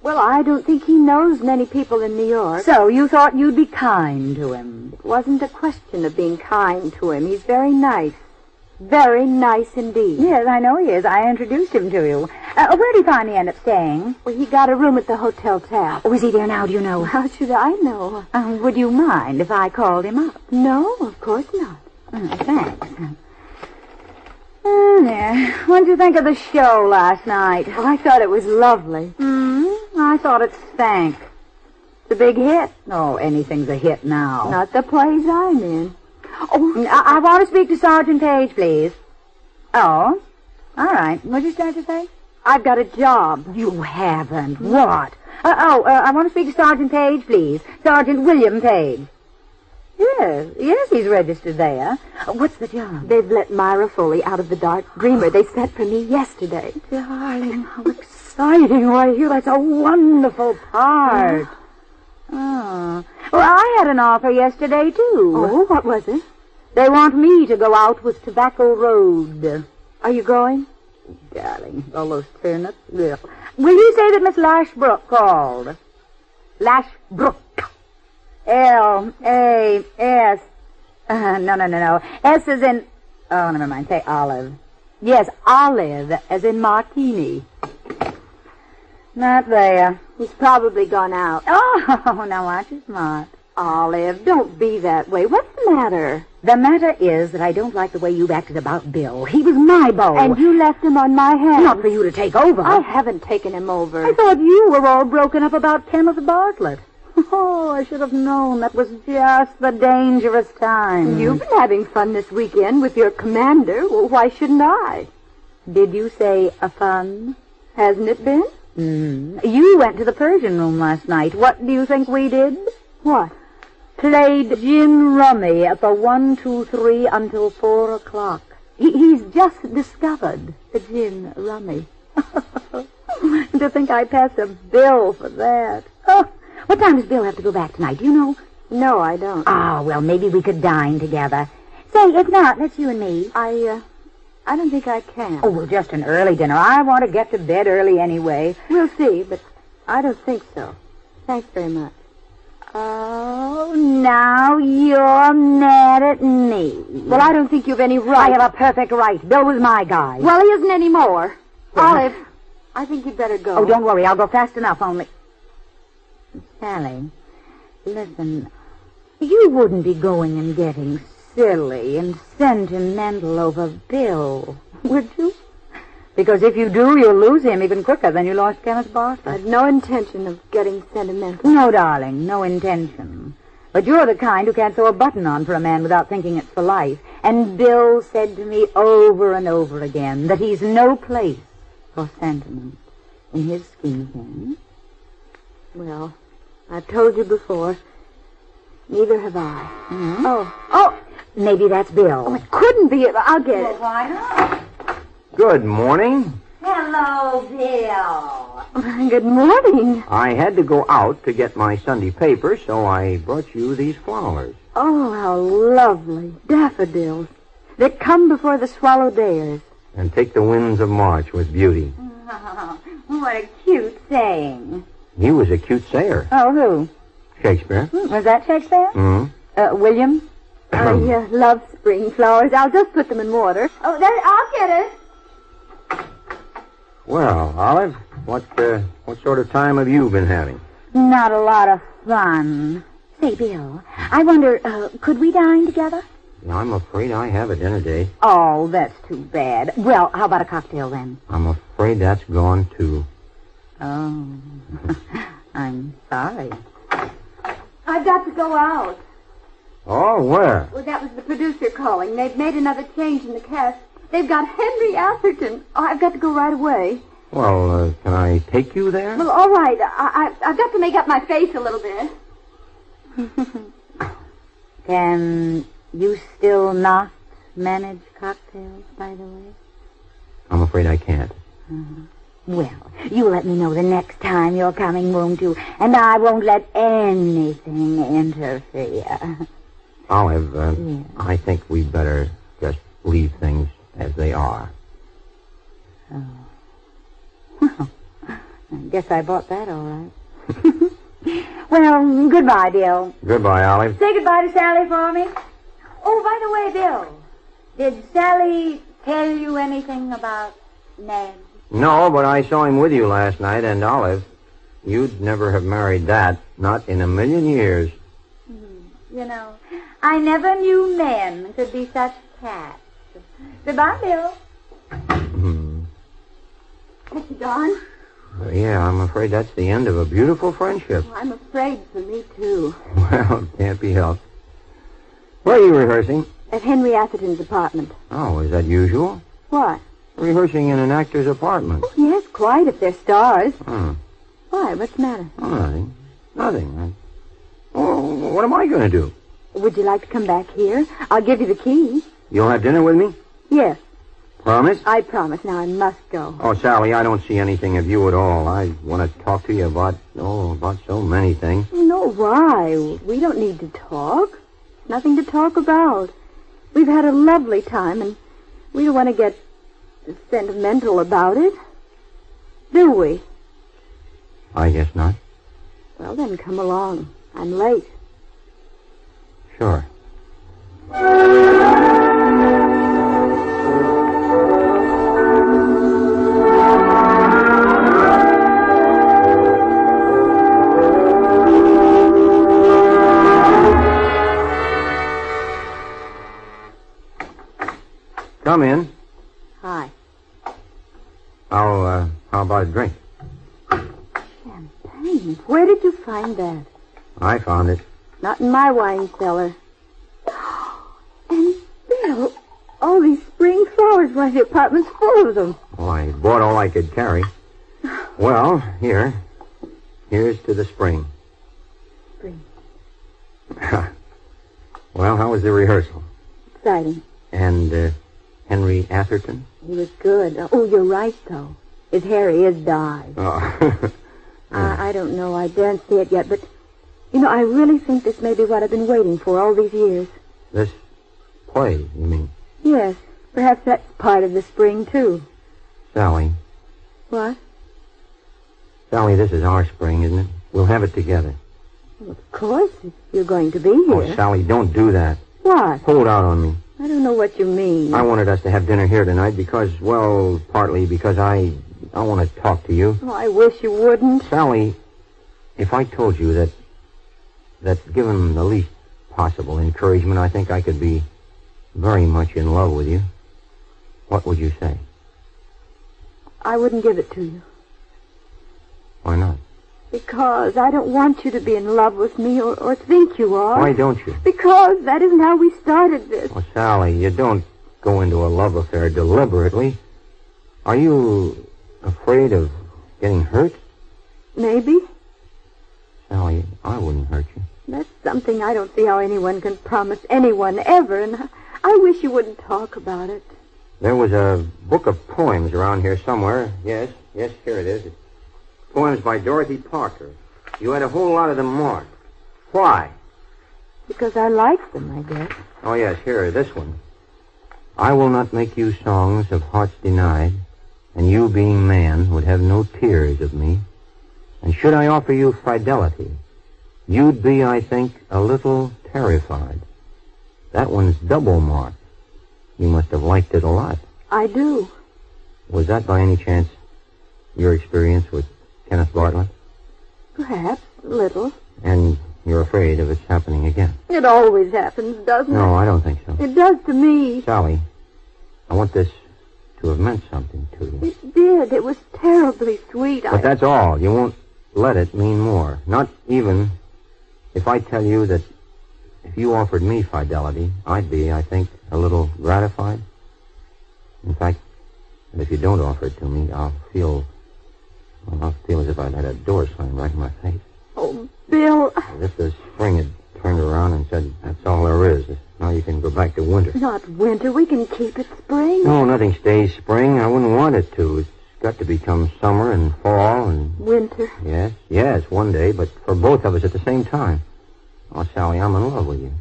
Well, I don't think he knows many people in New York. So you thought you'd be kind to him. It wasn't a question of being kind to him. He's very nice. Very nice indeed. Yes, I know he is. I introduced him to you. Where did he finally end up staying? Well, he got a room at the Hotel Tap. Oh, is he there now, do you know? How should I know? Would you mind if I called him up? No, of course not. Thanks. Yeah. What did you think of the show last night? Oh, I thought it was lovely. I thought it stank. It's a big hit. Oh, anything's a hit now. Not the plays I'm in. Oh, I want to speak to Sergeant Page, please. Oh, all right. What did you start to say? I've got a job. You haven't. What? I want to speak to Sergeant Page, please. Sergeant William Page. Yes, he's registered there. What's the job? They've let Myra Foley out of the Dark Dreamer. They sent for me yesterday. Darling, how exciting. Why, here, that's a wonderful part. Oh. Well, I had an offer yesterday, too. Oh, what was it? They want me to go out with Tobacco Road. Are you going? Darling, all those turnips. Ugh. Will you say that Miss Lashbrook called? Lashbrook. L-A-S. No. S as in... Oh, never mind. Say Olive. Yes, Olive, as in martini. Not there. He's probably gone out. Oh, now aren't you smart? Olive, don't be that way. What's the matter? The matter is that I don't like the way you've acted about Bill. He was my beau. And you left him on my hands. Not for you to take over. I haven't taken him over. I thought you were all broken up about Kenneth Bartlett. Oh, I should have known. That was just the dangerous time. You've been having fun this weekend with your commander. Well, why shouldn't I? Did you say a fun? Hasn't it been? You went to the Persian room last night. What do you think we did? What? Played gin rummy at the 1, 2, 3 until 4 o'clock. He's just discovered the gin rummy. To think I passed a bill for that. Oh, what time does Bill have to go back tonight? Do you know? No, I don't. Ah, well, maybe we could dine together. Say, if not, that's you and me. I don't think I can. Oh, well, just an early dinner. I want to get to bed early anyway. We'll see, but I don't think so. Thanks very much. Oh, now you're mad at me. Well, I don't think you've any right. I have a perfect right. Bill was my guy. Well, he isn't anymore. Yeah. Olive, I think you'd better go. Oh, don't worry. I'll go fast enough, only... Sally, listen. You wouldn't be going and getting silly and sentimental over Bill, would you? Because if you do, you'll lose him even quicker than you lost Kenneth Bartlett. I've no intention of getting sentimental. No, darling, no intention. But you're the kind who can't sew a button on for a man without thinking it's for life. And Bill said to me over and over again that he's no place for sentiment in his scheme of things. Well, I've told you before. Neither have I. Mm-hmm. Oh, maybe that's Bill. Oh, it couldn't be. I'll get it. Why not? Good morning. Hello, Bill. Good morning. I had to go out to get my Sunday paper, so I brought you these flowers. Oh, how lovely. Daffodils. That come before the swallow dares. and take the winds of March with beauty. Oh, what a cute saying. He was a cute sayer. Oh, who? Shakespeare. Was that Shakespeare? Mm-hmm. William? I love spring flowers. I'll just put them in water. Oh, there, I'll get it. Well, Olive, what sort of time have you been having? Not a lot of fun. Say, Bill, I wonder, could we dine together? I'm afraid I have a dinner date. Oh, that's too bad. Well, how about a cocktail then? I'm afraid that's gone, too. Oh, I'm sorry. I've got to go out. Oh, where? Well, that was the producer calling. They've made another change in the cast. They've got Henry Atherton. Oh, I've got to go right away. Well, can I take you there? Well, all right. I've got to make up my face a little bit. Can you still not manage cocktails, by the way? I'm afraid I can't. Well, you let me know the next time you're coming, won't you? And I won't let anything interfere. Olive, Yeah. I think we'd better just leave things as they are. Well, I guess I bought that all right. Well, goodbye, Bill. Goodbye, Olive. Say goodbye to Sally for me. Oh, by the way, Bill, did Sally tell you anything about Ned? No, but I saw him with you last night, and Olive, you'd never have married that, not in a million years. You know, I never knew men could be such cats. Goodbye, Bill. Is he gone? Yeah, I'm afraid that's the end of a beautiful friendship. Well, I'm afraid for me, too. Well, can't be helped. Where are you rehearsing? At Henry Atherton's apartment. Oh, is that usual? What? Rehearsing in an actor's apartment. Yes, quite, if they're stars. Oh, Why? What's the matter? nothing. Nothing. Oh, what am I going to do? Would you like to come back here? I'll give you the key. You'll have dinner with me? Yes, Promise? I promise. Now I must go. Oh, Sally, I don't see anything of you at all. I want to talk to you about so many things. No, why? We don't need to talk. Nothing to talk about. We've had a lovely time, and we don't want to get sentimental about it. Do we? I guess not. Well, then come along. I'm late. Sure. Come in. Hi. How about a drink? Champagne? Where did you find that? I found it. Not in my wine cellar. And, Bill, all these spring flowers, why, the apartment's full of them. Oh, I bought all I could carry. Well, here's to the spring. Spring. Well, how was the rehearsal? Exciting. And, Henry Atherton? He was good. Oh, you're right, though. His hair is dyed. Oh. I don't know. I daren't say it yet, but, I really think this may be what I've been waiting for all these years. This play, you mean? Yes. Perhaps that's part of the spring, too. Sally. What? Sally, this is our spring, isn't it? We'll have it together. Well, of course, if you're going to be here. Oh, Sally, don't do that. What? Hold out on me. I don't know what you mean. I wanted us to have dinner here tonight because, well, partly because I want to talk to you. Oh, I wish you wouldn't. Sally, if I told you that given the least possible encouragement, I think I could be very much in love with you, what would you say? I wouldn't give it to you. Why not? Because I don't want you to be in love with me or think you are. Why don't you? Because that isn't how we started this. Well, Sally, you don't go into a love affair deliberately. Are you afraid of getting hurt? Maybe. Sally, I wouldn't hurt you. That's something I don't see how anyone can promise anyone ever, and I wish you wouldn't talk about it. There was a book of poems around here somewhere. Yes, here it is. Poems by Dorothy Parker. You had a whole lot of them marked. Why? Because I like them, I guess. Oh, yes, here, this one. I will not make you songs of hearts denied, and you being man would have no tears of me. And should I offer you fidelity, you'd be, I think, a little terrified. That one's double marked. You must have liked it a lot. I do. Was that by any chance your experience with Kenneth Bartlett? Perhaps, a little. And you're afraid of its happening again? It always happens, doesn't it? No, I don't think so. It does to me. Sally, I want this to have meant something to you. It did. It was terribly sweet. But that's all. You won't let it mean more. Not even if I tell you that if you offered me fidelity, I'd be, I think, a little gratified. In fact, that if you don't offer it to me, I'll feel as if I'd had a door slammed right in my face. Oh, Bill. As if the spring had turned around and said, that's all there is. Now you can go back to winter. Not winter. We can keep it spring. No, nothing stays spring. I wouldn't want it to. It's got to become summer and fall and... Winter. Yes, one day, but for both of us at the same time. Oh, Sally, I'm in love with you.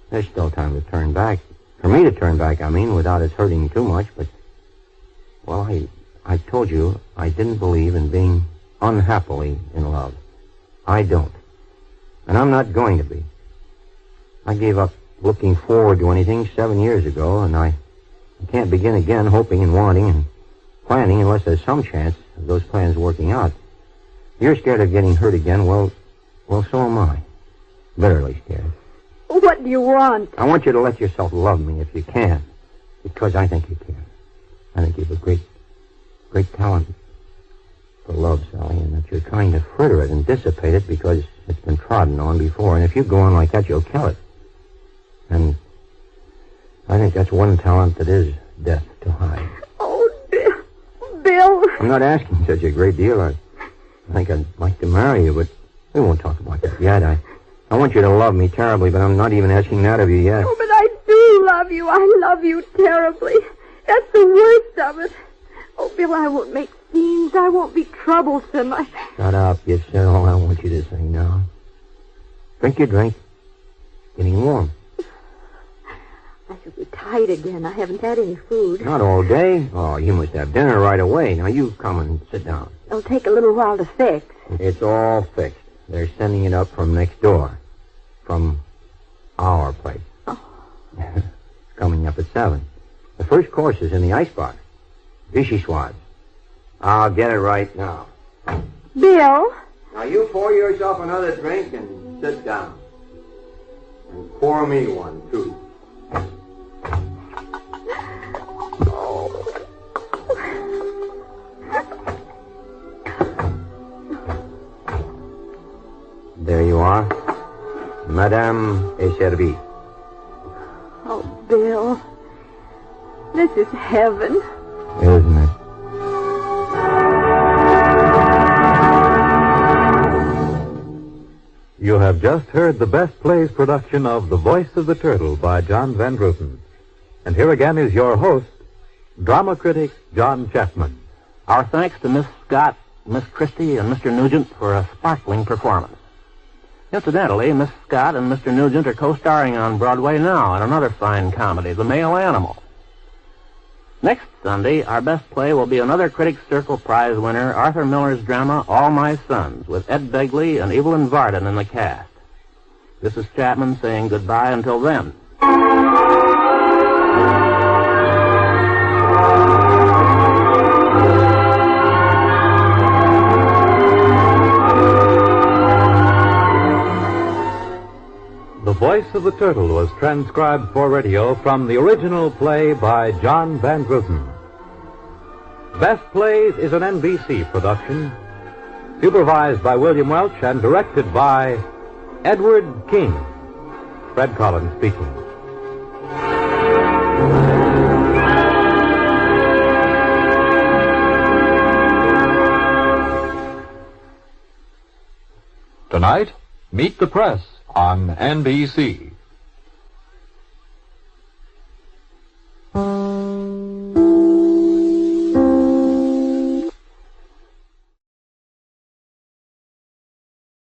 There's still time to turn back. For me to turn back, I mean, without it hurting too much, but... Well, I told you I didn't believe in being unhappily in love. I don't. And I'm not going to be. I gave up looking forward to anything 7 years ago, and I can't begin again hoping and wanting and planning unless there's some chance of those plans working out. You're scared of getting hurt again. Well, so am I. Bitterly scared. What do you want? I want you to let yourself love me if you can, because I think you can. I think you have a great talent for love, Sally, and that you're trying to fritter it and dissipate it because it's been trodden on before. And if you go on like that, you'll kill it. And I think that's one talent that is death to hide. Oh, Bill. I'm not asking such a great deal. I think I'd like to marry you, but we won't talk about that yet. I want you to love me terribly, but I'm not even asking that of you yet. Oh, but I do love you. I love you terribly. That's the worst of it. Oh, Bill, I won't make scenes. I won't be troublesome. Shut up. You said all I want you to say now. Drink your drink. Getting warm. I shall be tired again. I haven't had any food. Not all day. Oh, you must have dinner right away. Now, you come and sit down. It'll take a little while to fix. It's all fixed. They're sending it up from next door. From our place. Oh. It's coming up at 7. The first course is in the icebox. Vichyssoise. I'll get it right now. Bill? Now, you pour yourself another drink and sit down. And pour me one, too. There you are. Madame est servie. Oh, Bill. This is heaven. Isn't it? You have just heard the Best Plays production of The Voice of the Turtle by John Van Druten. And here again is your host, drama critic John Chapman. Our thanks to Miss Scott, Miss Christie, and Mr. Nugent for a sparkling performance. Incidentally, Miss Scott and Mr. Nugent are co-starring on Broadway now in another fine comedy, The Male Animal. Next Sunday, our best play will be another Critics' Circle Prize winner, Arthur Miller's drama, All My Sons, with Ed Begley and Evelyn Varden in the cast. This is Chapman saying goodbye until then. The Voice of the Turtle was transcribed for radio from the original play by John Van Druten. Best Plays is an NBC production, supervised by William Welch and directed by Edward King. Fred Collins speaking. Tonight, Meet the Press on NBC.